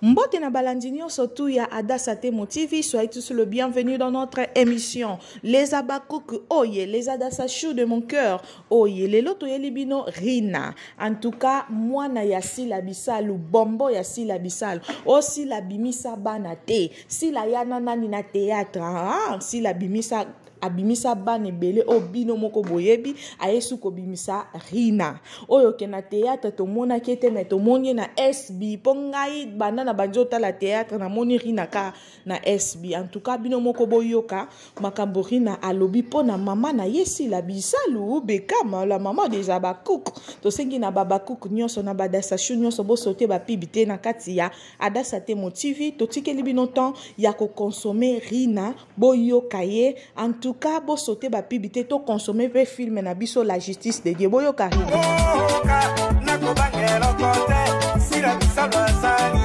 Mbote na balandinio surtout ya Adassa Temo TV, soyez tous le bienvenue dans notre émission. Les Abakouk, oye, les Adassa chou de mon cœur, oye, les loto yelibino rina. En tout cas, moi na yasi la bisal ou bombo yasi la bisal. Aussi la bimisa banate, si la yana nani na théâtre, si la bimisa abimisa bane bele o bino moko boyebi ayesu ko bimisa rina oyo ke na théâtre to mona kete na to moni na SB pongai banana banjota la théâtre na moni rina ka na SB. En tout cas bino moko boyoka makambo rina alobi pona mama na yesi la bisalu bekama la mama des Abakouk to sengi na babakouk nyonso na badasa chou nyonso bo sauter ba pibité na kati ya Adassa Temo TV to tikeli bino temps ya ko consommer rina boyoka ye. En tout cas bo sauter ba pibité to consommer pe film na biso la justice de Dieu boyoka rina na ko bangelo kote si la bisalu asali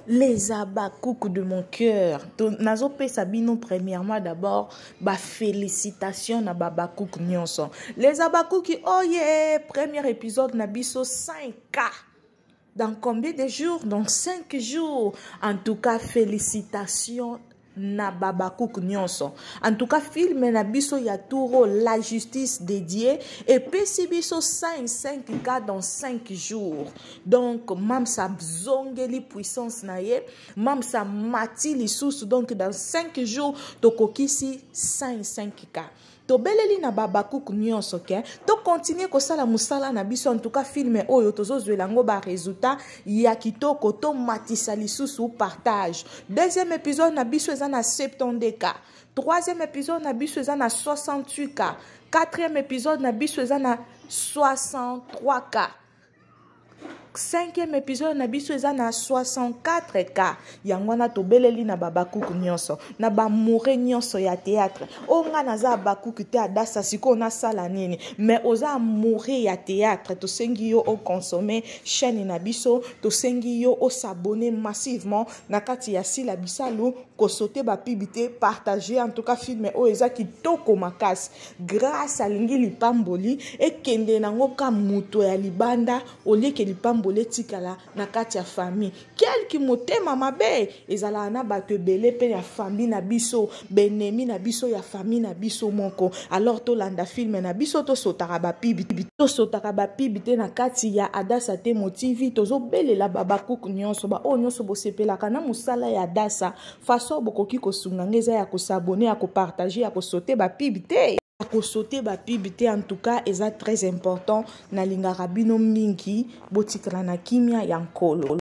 Les Abakouk de mon cœur. Nazo pe sabino premièrement d'abord ba félicitations na babakouk nyonso. Les Abakouk oh yeah, premier épisode na biso 5K. Dans combien de jours? Dans 5 jours. En tout cas, félicitations na babakouk nyonso. En tout cas, film na biso ya touro la justice dédiée et pesi biso 5K dans 5 jours. Donc mam sa zongeli puissance na ye, mam sa mati lisusu. Donc dans 5 jours to kokisi 5K. To beleli na babakouk nyonso ke to continuer ko sala musala na biso. En tout cas film oyo tozo zwelango ba résultat ya kitoko to matisa lisusu partage. Deuxième épisode na biso eza na 70K. Troisième épisode na biso eza na 68K. Quatrième épisode na biso eza na 63K. Cinquième épisode na biso eza na 64K. Yangwana to beleli na babakouk nyonso na ba moure nyonso ya théâtre. Onga naza bakouk te Adassa siko na sala nini mais oza moure ya théâtre to sengi yo o consommer chaîne na biso to sengi yo o s'abonner massivement na kati ya sila bisalu ko sauter ba pibité partager. En tout cas film o eza kitoko makasi grâce à lingi lipamboli e kende nango ka muto ya libanda oleke lipamboli boletikala na kati ya famille quelques motema mabe ezala na bato belé pe ya famille na biso benemi na biso ya famille na biso moko. Alors to landa film na biso to sotaka ba pibité na kati ya Adassa Temo TV tozo belela babakouk nyonso ba o nyonso bo sepelaka na musala ya Adassa façon bokoki ko sunga ngeza ya ko s'abonner ya ko partager ya ko sauter ba pibité ko sauter ba pibité. En tout cas eza très important na lingaka bino mingi botikala na kimia ya nkolo.